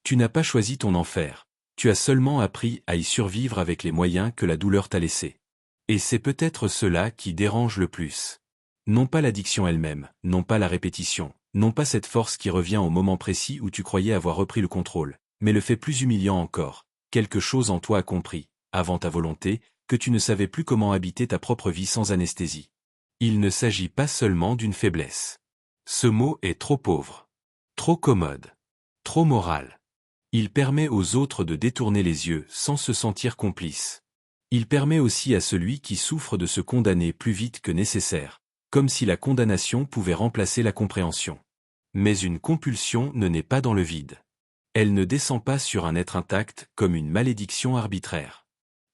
Tu n'as pas choisi ton enfer. Tu as seulement appris à y survivre avec les moyens que la douleur t'a laissés. Et c'est peut-être cela qui dérange le plus. Non pas l'addiction elle-même, non pas la répétition, non pas cette force qui revient au moment précis où tu croyais avoir repris le contrôle, mais le fait plus humiliant encore, quelque chose en toi a compris, avant ta volonté, que tu ne savais plus comment habiter ta propre vie sans anesthésie. Il ne s'agit pas seulement d'une faiblesse. Ce mot est trop pauvre, trop commode, trop moral. Il permet aux autres de détourner les yeux sans se sentir complice. Il permet aussi à celui qui souffre de se condamner plus vite que nécessaire, comme si la condamnation pouvait remplacer la compréhension. Mais une compulsion ne naît pas dans le vide. Elle ne descend pas sur un être intact comme une malédiction arbitraire.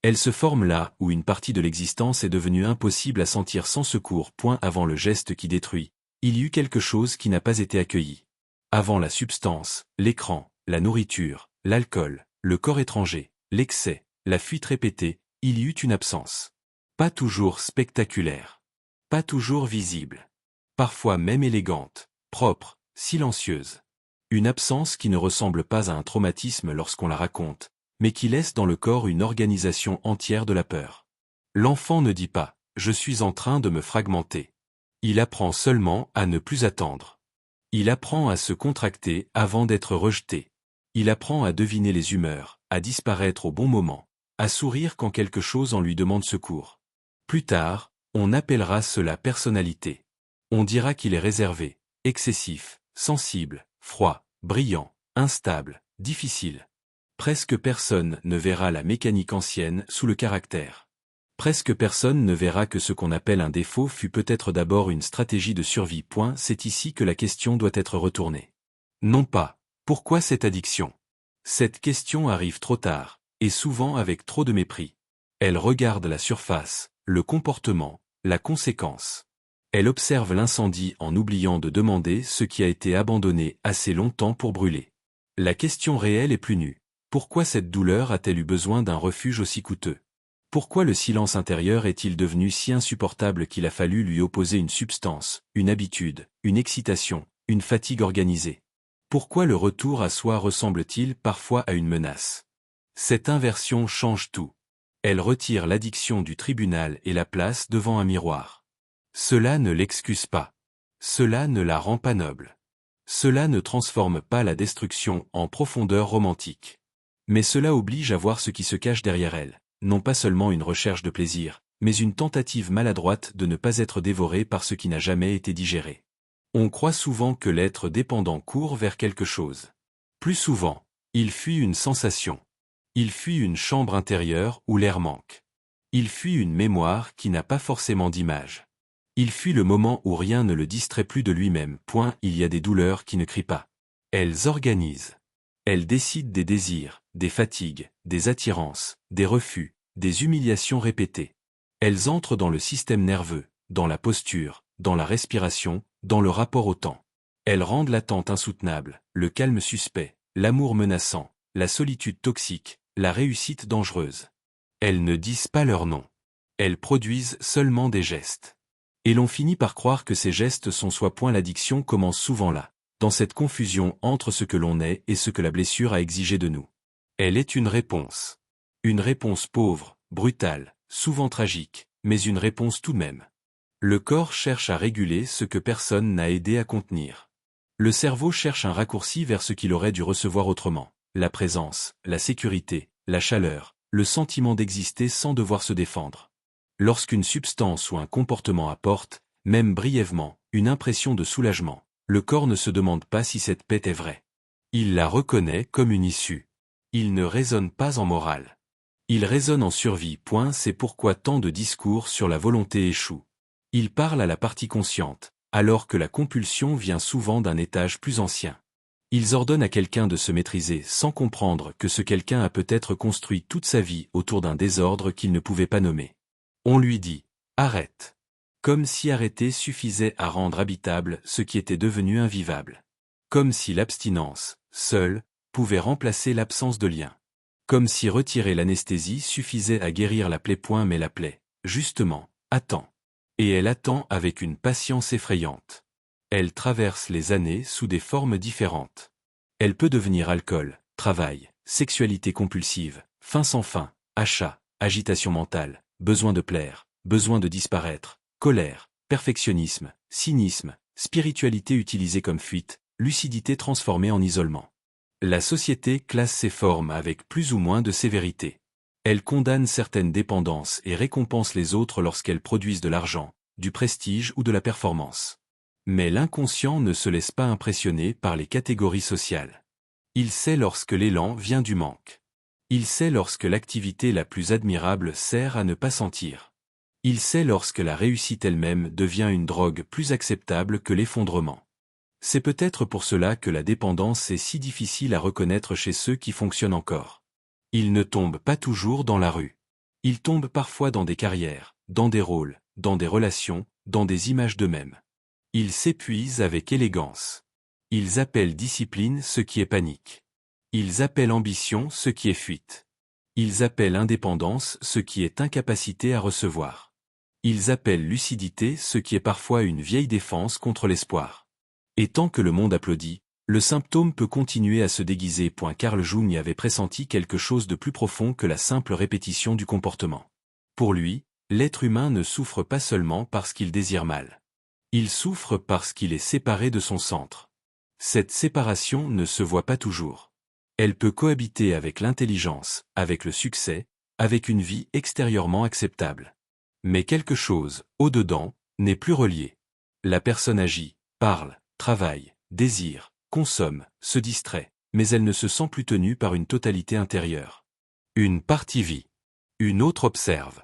Elle se forme là où une partie de l'existence est devenue impossible à sentir sans secours. Avant le geste qui détruit, il y eut quelque chose qui n'a pas été accueilli. Avant la substance, l'écran, la nourriture, l'alcool, le corps étranger, l'excès, la fuite répétée, il y eut une absence. Pas toujours spectaculaire. Pas toujours visible. Parfois même élégante, propre, silencieuse. Une absence qui ne ressemble pas à un traumatisme lorsqu'on la raconte, mais qui laisse dans le corps une organisation entière de la peur. L'enfant ne dit pas « je suis en train de me fragmenter ». Il apprend seulement à ne plus attendre. Il apprend à se contracter avant d'être rejeté. Il apprend à deviner les humeurs, à disparaître au bon moment, à sourire quand quelque chose en lui demande secours. Plus tard, on appellera cela personnalité. On dira qu'il est réservé, excessif, sensible, froid, brillant, instable, difficile. Presque personne ne verra la mécanique ancienne sous le caractère. Presque personne ne verra que ce qu'on appelle un défaut fut peut-être d'abord une stratégie de survie. C'est ici que la question doit être retournée. Non pas « pourquoi cette addiction ?» Cette question arrive trop tard, et souvent avec trop de mépris. Elle regarde la surface, le comportement, la conséquence. Elle observe l'incendie en oubliant de demander ce qui a été abandonné assez longtemps pour brûler. La question réelle est plus nue. Pourquoi cette douleur a-t-elle eu besoin d'un refuge aussi coûteux ? Pourquoi le silence intérieur est-il devenu si insupportable qu'il a fallu lui opposer une substance, une habitude, une excitation, une fatigue organisée ? Pourquoi le retour à soi ressemble-t-il parfois à une menace ? Cette inversion change tout. Elle retire l'addiction du tribunal et la place devant un miroir. Cela ne l'excuse pas. Cela ne la rend pas noble. Cela ne transforme pas la destruction en profondeur romantique. Mais cela oblige à voir ce qui se cache derrière elle. Non pas seulement une recherche de plaisir, mais une tentative maladroite de ne pas être dévoré par ce qui n'a jamais été digéré. On croit souvent que l'être dépendant court vers quelque chose. Plus souvent, il fuit une sensation. Il fuit une chambre intérieure où l'air manque. Il fuit une mémoire qui n'a pas forcément d'image. Il fuit le moment où rien ne le distrait plus de lui-même. Il y a des douleurs qui ne crient pas. Elles organisent. Elles décident des désirs, des fatigues, des attirances, des refus, des humiliations répétées. Elles entrent dans le système nerveux, dans la posture, dans la respiration, dans le rapport au temps. Elles rendent l'attente insoutenable, le calme suspect, l'amour menaçant, la solitude toxique, la réussite dangereuse. Elles ne disent pas leur nom. Elles produisent seulement des gestes. Et l'on finit par croire que ces gestes sont soit. L'addiction commence souvent là, dans cette confusion entre ce que l'on est et ce que la blessure a exigé de nous. Elle est une réponse. Une réponse pauvre, brutale, souvent tragique, mais une réponse tout de même. Le corps cherche à réguler ce que personne n'a aidé à contenir. Le cerveau cherche un raccourci vers ce qu'il aurait dû recevoir autrement. La présence, la sécurité, la chaleur, le sentiment d'exister sans devoir se défendre. Lorsqu'une substance ou un comportement apporte, même brièvement, une impression de soulagement, le corps ne se demande pas si cette paix est vraie. Il la reconnaît comme une issue. Il ne raisonne pas en morale. Il raisonne en survie. C'est pourquoi tant de discours sur la volonté échouent. Il parle à la partie consciente, alors que la compulsion vient souvent d'un étage plus ancien. Ils ordonnent à quelqu'un de se maîtriser sans comprendre que ce quelqu'un a peut-être construit toute sa vie autour d'un désordre qu'il ne pouvait pas nommer. On lui dit « arrête ». Comme si arrêter suffisait à rendre habitable ce qui était devenu invivable. Comme si l'abstinence, seule, pouvait remplacer l'absence de lien. Comme si retirer l'anesthésie suffisait à guérir la plaie. Mais la plaie, justement, attend. Et elle attend avec une patience effrayante. Elle traverse les années sous des formes différentes. Elle peut devenir alcool, travail, sexualité compulsive, faim sans fin, achat, agitation mentale, besoin de plaire, besoin de disparaître, colère, perfectionnisme, cynisme, spiritualité utilisée comme fuite, lucidité transformée en isolement. La société classe ces formes avec plus ou moins de sévérité. Elle condamne certaines dépendances et récompense les autres lorsqu'elles produisent de l'argent, du prestige ou de la performance. Mais l'inconscient ne se laisse pas impressionner par les catégories sociales. Il sait lorsque l'élan vient du manque. Il sait lorsque l'activité la plus admirable sert à ne pas sentir. Il sait lorsque la réussite elle-même devient une drogue plus acceptable que l'effondrement. C'est peut-être pour cela que la dépendance est si difficile à reconnaître chez ceux qui fonctionnent encore. Ils ne tombent pas toujours dans la rue. Ils tombent parfois dans des carrières, dans des rôles, dans des relations, dans des images d'eux-mêmes. Ils s'épuisent avec élégance. Ils appellent discipline ce qui est panique. Ils appellent ambition ce qui est fuite. Ils appellent indépendance ce qui est incapacité à recevoir. Ils appellent lucidité ce qui est parfois une vieille défense contre l'espoir. Et tant que le monde applaudit, le symptôme peut continuer à se déguiser. Carl Jung avait pressenti quelque chose de plus profond que la simple répétition du comportement. Pour lui, l'être humain ne souffre pas seulement parce qu'il désire mal. Il souffre parce qu'il est séparé de son centre. Cette séparation ne se voit pas toujours. Elle peut cohabiter avec l'intelligence, avec le succès, avec une vie extérieurement acceptable. Mais quelque chose, au-dedans, n'est plus relié. La personne agit, parle, travaille, désire, consomme, se distrait, mais elle ne se sent plus tenue par une totalité intérieure. Une partie vit. Une autre observe.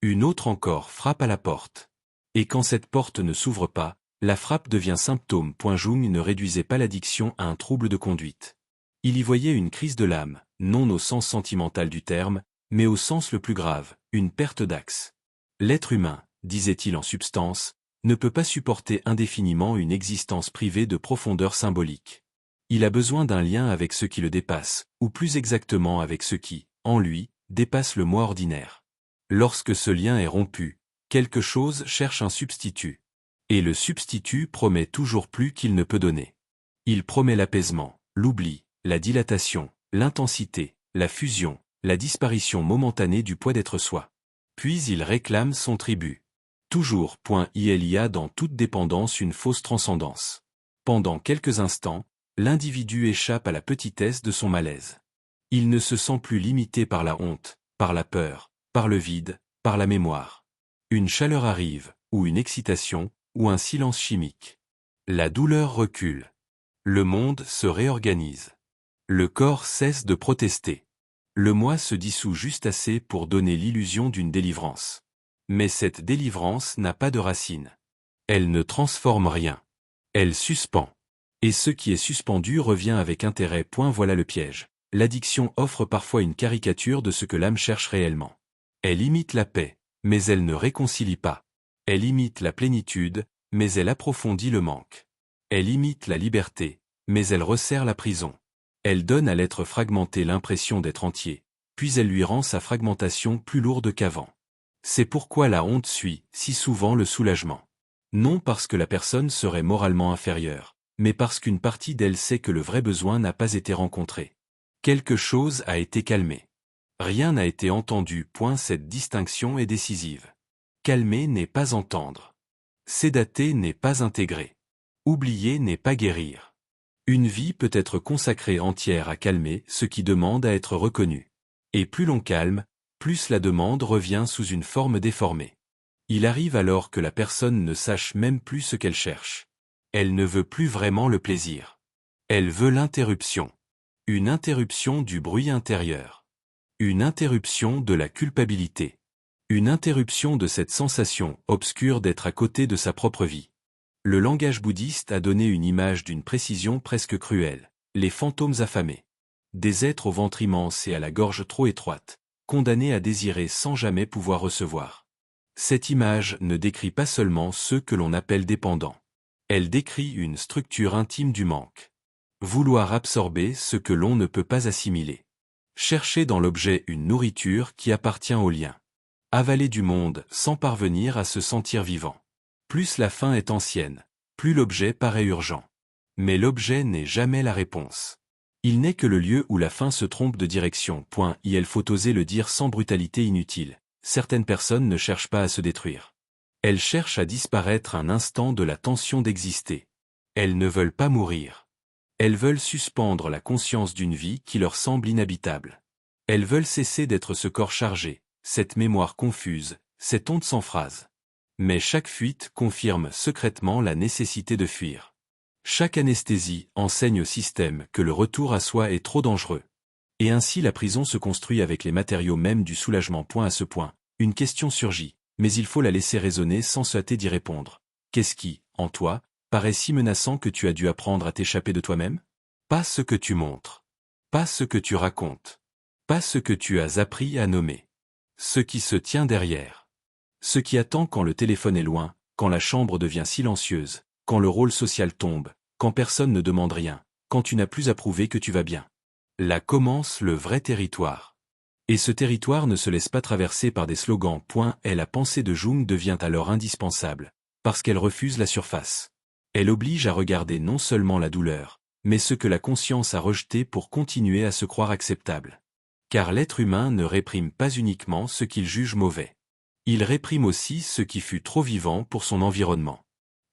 Une autre encore frappe à la porte. Et quand cette porte ne s'ouvre pas, la frappe devient symptôme. Jung ne réduisait pas l'addiction à un trouble de conduite. Il y voyait une crise de l'âme, non au sens sentimental du terme, mais au sens le plus grave, une perte d'axe. L'être humain, disait-il en substance, ne peut pas supporter indéfiniment une existence privée de profondeur symbolique. Il a besoin d'un lien avec ce qui le dépasse, ou plus exactement avec ce qui, en lui, dépasse le moi ordinaire. Lorsque ce lien est rompu, quelque chose cherche un substitut. Et le substitut promet toujours plus qu'il ne peut donner. Il promet l'apaisement, l'oubli, la dilatation, l'intensité, la fusion, la disparition momentanée du poids d'être soi. Puis il réclame son tribut. Toujours. Il y a dans toute dépendance une fausse transcendance. Pendant quelques instants, l'individu échappe à la petitesse de son malaise. Il ne se sent plus limité par la honte, par la peur, par le vide, par la mémoire. Une chaleur arrive, ou une excitation, ou un silence chimique. La douleur recule. Le monde se réorganise. Le corps cesse de protester. Le moi se dissout juste assez pour donner l'illusion d'une délivrance. Mais cette délivrance n'a pas de racine. Elle ne transforme rien. Elle suspend. Et ce qui est suspendu revient avec intérêt. Voilà le piège. L'addiction offre parfois une caricature de ce que l'âme cherche réellement. Elle imite la paix, mais elle ne réconcilie pas. Elle imite la plénitude, mais elle approfondit le manque. Elle imite la liberté, mais elle resserre la prison. Elle donne à l'être fragmenté l'impression d'être entier, puis elle lui rend sa fragmentation plus lourde qu'avant. C'est pourquoi la honte suit, si souvent, le soulagement. Non parce que la personne serait moralement inférieure, mais parce qu'une partie d'elle sait que le vrai besoin n'a pas été rencontré. Quelque chose a été calmé. Rien n'a été entendu. Cette distinction est décisive. Calmer n'est pas entendre. Sédater n'est pas intégrer. Oublier n'est pas guérir. Une vie peut être consacrée entière à calmer ce qui demande à être reconnu. Et plus l'on calme, plus la demande revient sous une forme déformée. Il arrive alors que la personne ne sache même plus ce qu'elle cherche. Elle ne veut plus vraiment le plaisir. Elle veut l'interruption. Une interruption du bruit intérieur. Une interruption de la culpabilité. Une interruption de cette sensation obscure d'être à côté de sa propre vie. Le langage bouddhiste a donné une image d'une précision presque cruelle. Les fantômes affamés. Des êtres au ventre immense et à la gorge trop étroite, condamnés à désirer sans jamais pouvoir recevoir. Cette image ne décrit pas seulement ceux que l'on appelle dépendants. Elle décrit une structure intime du manque. Vouloir absorber ce que l'on ne peut pas assimiler. Chercher dans l'objet une nourriture qui appartient au lien. Avaler du monde sans parvenir à se sentir vivant. Plus la faim est ancienne, plus l'objet paraît urgent. Mais l'objet n'est jamais la réponse. Il n'est que le lieu où la faim se trompe de direction. Il faut oser le dire sans brutalité inutile. Certaines personnes ne cherchent pas à se détruire. Elles cherchent à disparaître un instant de la tension d'exister. Elles ne veulent pas mourir. Elles veulent suspendre la conscience d'une vie qui leur semble inhabitable. Elles veulent cesser d'être ce corps chargé, cette mémoire confuse, cette honte sans phrase. Mais chaque fuite confirme secrètement la nécessité de fuir. Chaque anesthésie enseigne au système que le retour à soi est trop dangereux. Et ainsi la prison se construit avec les matériaux mêmes du soulagement. À ce point, une question surgit, mais il faut la laisser résonner sans se hâter d'y répondre. Qu'est-ce qui, en toi, paraît si menaçant que tu as dû apprendre à t'échapper de toi-même? Pas ce que tu montres. Pas ce que tu racontes. Pas ce que tu as appris à nommer. Ce qui se tient derrière. Ce qui attend quand le téléphone est loin, quand la chambre devient silencieuse, quand le rôle social tombe, quand personne ne demande rien, quand tu n'as plus à prouver que tu vas bien. Là commence le vrai territoire. Et ce territoire ne se laisse pas traverser par des slogans. Et la pensée de Jung devient alors indispensable, parce qu'elle refuse la surface. Elle oblige à regarder non seulement la douleur, mais ce que la conscience a rejeté pour continuer à se croire acceptable. Car l'être humain ne réprime pas uniquement ce qu'il juge mauvais. Il réprime aussi ce qui fut trop vivant pour son environnement.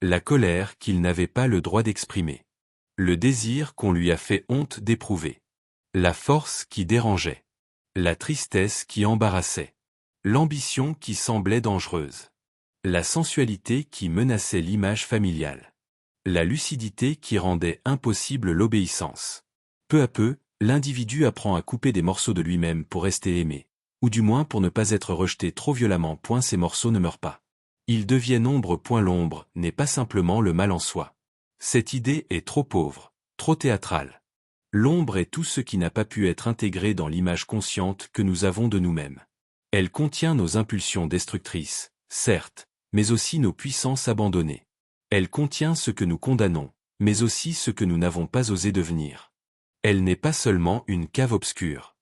La colère qu'il n'avait pas le droit d'exprimer. Le désir qu'on lui a fait honte d'éprouver. La force qui dérangeait. La tristesse qui embarrassait. L'ambition qui semblait dangereuse. La sensualité qui menaçait l'image familiale. La lucidité qui rendait impossible l'obéissance. Peu à peu, l'individu apprend à couper des morceaux de lui-même pour rester aimé, ou du moins pour ne pas être rejeté trop violemment. Ces morceaux ne meurent pas. Ils deviennent ombre. L'ombre n'est pas simplement le mal en soi. Cette idée est trop pauvre, trop théâtrale. L'ombre est tout ce qui n'a pas pu être intégré dans l'image consciente que nous avons de nous-mêmes. Elle contient nos impulsions destructrices, certes, mais aussi nos puissances abandonnées. Elle contient ce que nous condamnons, mais aussi ce que nous n'avons pas osé devenir. Elle n'est pas seulement une cave obscure.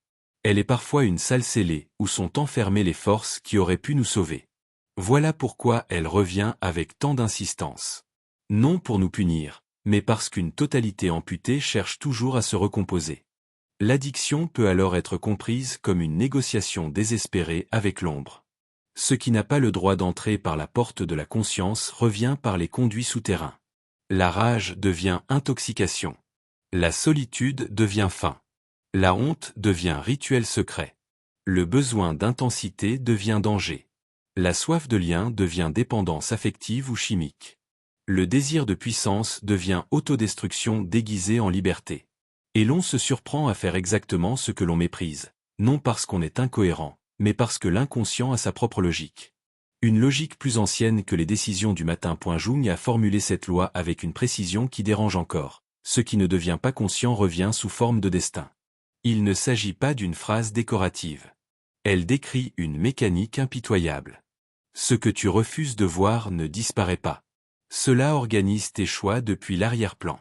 Elle est parfois une salle scellée où sont enfermées les forces qui auraient pu nous sauver. Voilà pourquoi elle revient avec tant d'insistance. Non pour nous punir, mais parce qu'une totalité amputée cherche toujours à se recomposer. L'addiction peut alors être comprise comme une négociation désespérée avec l'ombre. Ce qui n'a pas le droit d'entrer par la porte de la conscience revient par les conduits souterrains. La rage devient intoxication. La solitude devient faim. La honte devient rituel secret. Le besoin d'intensité devient danger. La soif de lien devient dépendance affective ou chimique. Le désir de puissance devient autodestruction déguisée en liberté. Et l'on se surprend à faire exactement ce que l'on méprise, non parce qu'on est incohérent, mais parce que l'inconscient a sa propre logique. Une logique plus ancienne que les décisions du matin. Jung a formulé cette loi avec une précision qui dérange encore. Ce qui ne devient pas conscient revient sous forme de destin. Il ne s'agit pas d'une phrase décorative. Elle décrit une mécanique impitoyable. Ce que tu refuses de voir ne disparaît pas. Cela organise tes choix depuis l'arrière-plan.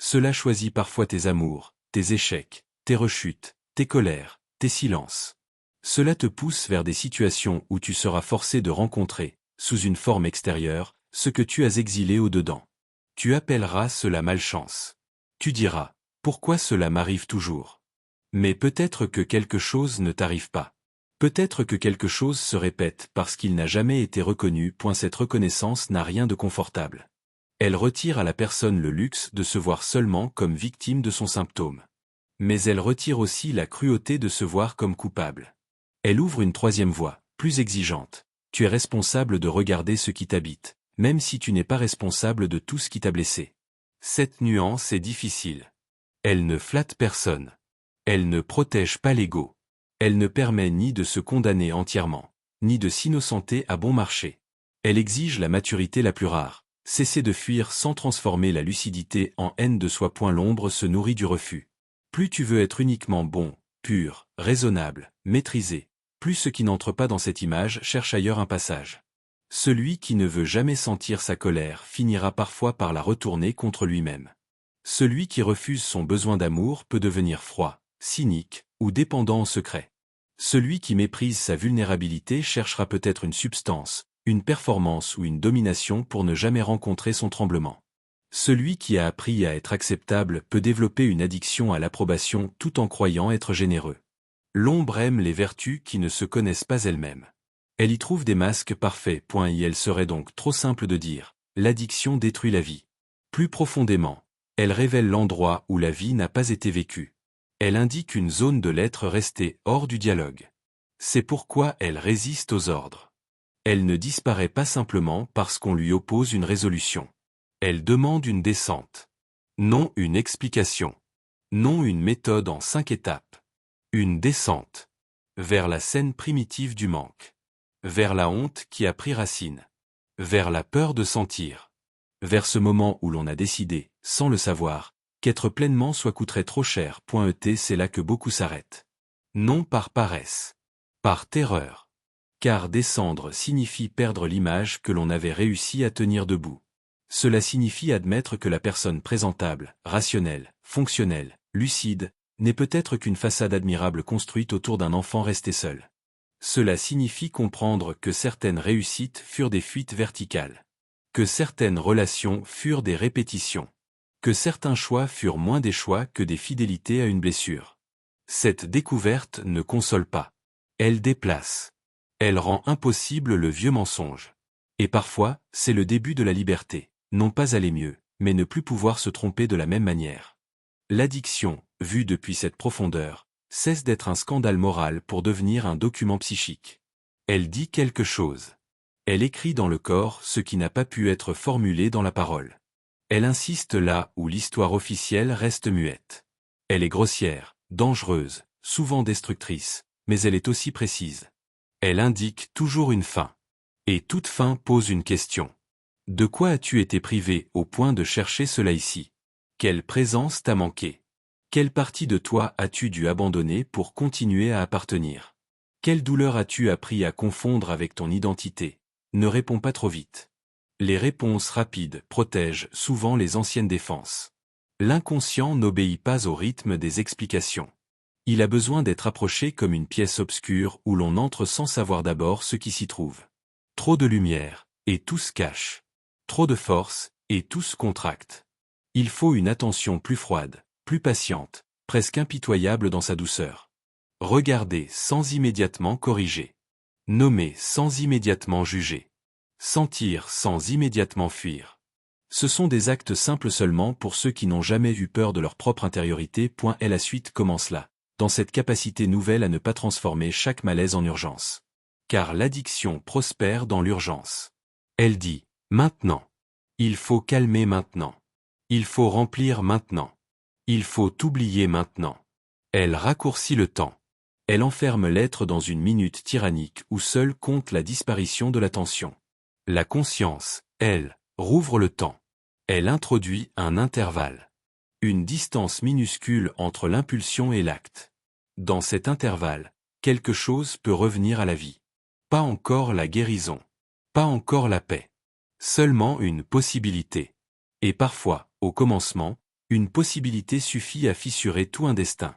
Cela choisit parfois tes amours, tes échecs, tes rechutes, tes colères, tes silences. Cela te pousse vers des situations où tu seras forcé de rencontrer, sous une forme extérieure, ce que tu as exilé au-dedans. Tu appelleras cela malchance. Tu diras, pourquoi cela m'arrive toujours? Mais peut-être que quelque chose ne t'arrive pas. Peut-être que quelque chose se répète parce qu'il n'a jamais été reconnu. Cette reconnaissance n'a rien de confortable. Elle retire à la personne le luxe de se voir seulement comme victime de son symptôme. Mais elle retire aussi la cruauté de se voir comme coupable. Elle ouvre une troisième voie, plus exigeante. Tu es responsable de regarder ce qui t'habite, même si tu n'es pas responsable de tout ce qui t'a blessé. Cette nuance est difficile. Elle ne flatte personne. Elle ne protège pas l'ego. Elle ne permet ni de se condamner entièrement, ni de s'innocenter à bon marché. Elle exige la maturité la plus rare, cesser de fuir sans transformer la lucidité en haine de soi. L'ombre se nourrit du refus. Plus tu veux être uniquement bon, pur, raisonnable, maîtrisé, plus ce qui n'entre pas dans cette image cherche ailleurs un passage. Celui qui ne veut jamais sentir sa colère finira parfois par la retourner contre lui-même. Celui qui refuse son besoin d'amour peut devenir froid, cynique ou dépendant en secret. Celui qui méprise sa vulnérabilité cherchera peut-être une substance, une performance ou une domination pour ne jamais rencontrer son tremblement. Celui qui a appris à être acceptable peut développer une addiction à l'approbation tout en croyant être généreux. L'ombre aime les vertus qui ne se connaissent pas elles-mêmes. Elle y trouve des masques parfaits. Il serait donc trop simple de dire « l'addiction détruit la vie ». Plus profondément, elle révèle l'endroit où la vie n'a pas été vécue. Elle indique une zone de l'être restée hors du dialogue. C'est pourquoi elle résiste aux ordres. Elle ne disparaît pas simplement parce qu'on lui oppose une résolution. Elle demande une descente. Non une explication. Non une méthode en 5 étapes. Une descente. Vers la scène primitive du manque. Vers la honte qui a pris racine. Vers la peur de sentir. Vers ce moment où l'on a décidé, sans le savoir, qu'être pleinement soi coûterait trop cher. C'est là que beaucoup s'arrêtent. Non par paresse. Par terreur. Car descendre signifie perdre l'image que l'on avait réussi à tenir debout. Cela signifie admettre que la personne présentable, rationnelle, fonctionnelle, lucide, n'est peut-être qu'une façade admirable construite autour d'un enfant resté seul. Cela signifie comprendre que certaines réussites furent des fuites verticales. Que certaines relations furent des répétitions. Que certains choix furent moins des choix que des fidélités à une blessure. Cette découverte ne console pas. Elle déplace. Elle rend impossible le vieux mensonge. Et parfois, c'est le début de la liberté, non pas aller mieux, mais ne plus pouvoir se tromper de la même manière. L'addiction, vue depuis cette profondeur, cesse d'être un scandale moral pour devenir un document psychique. Elle dit quelque chose. Elle écrit dans le corps ce qui n'a pas pu être formulé dans la parole. Elle insiste là où l'histoire officielle reste muette. Elle est grossière, dangereuse, souvent destructrice, mais elle est aussi précise. Elle indique toujours une fin. Et toute fin pose une question. De quoi as-tu été privé au point de chercher cela ici? Quelle présence t'a manqué? Quelle partie de toi as-tu dû abandonner pour continuer à appartenir? Quelle douleur as-tu appris à confondre avec ton identité? Ne réponds pas trop vite. Les réponses rapides protègent souvent les anciennes défenses. L'inconscient n'obéit pas au rythme des explications. Il a besoin d'être approché comme une pièce obscure où l'on entre sans savoir d'abord ce qui s'y trouve. Trop de lumière, et tout se cache. Trop de force, et tout se contracte. Il faut une attention plus froide, plus patiente, presque impitoyable dans sa douceur. Regarder sans immédiatement corriger. Nommer sans immédiatement juger. Sentir sans immédiatement fuir. Ce sont des actes simples seulement pour ceux qui n'ont jamais eu peur de leur propre intériorité. Et la suite commence là, dans cette capacité nouvelle à ne pas transformer chaque malaise en urgence. Car l'addiction prospère dans l'urgence. Elle dit, maintenant. Il faut calmer maintenant. Il faut remplir maintenant. Il faut oublier maintenant. Elle raccourcit le temps. Elle enferme l'être dans une minute tyrannique où seule compte la disparition de l'attention. La conscience, elle, rouvre le temps. Elle introduit un intervalle. Une distance minuscule entre l'impulsion et l'acte. Dans cet intervalle, quelque chose peut revenir à la vie. Pas encore la guérison. Pas encore la paix. Seulement une possibilité. Et parfois, au commencement, une possibilité suffit à fissurer tout un destin.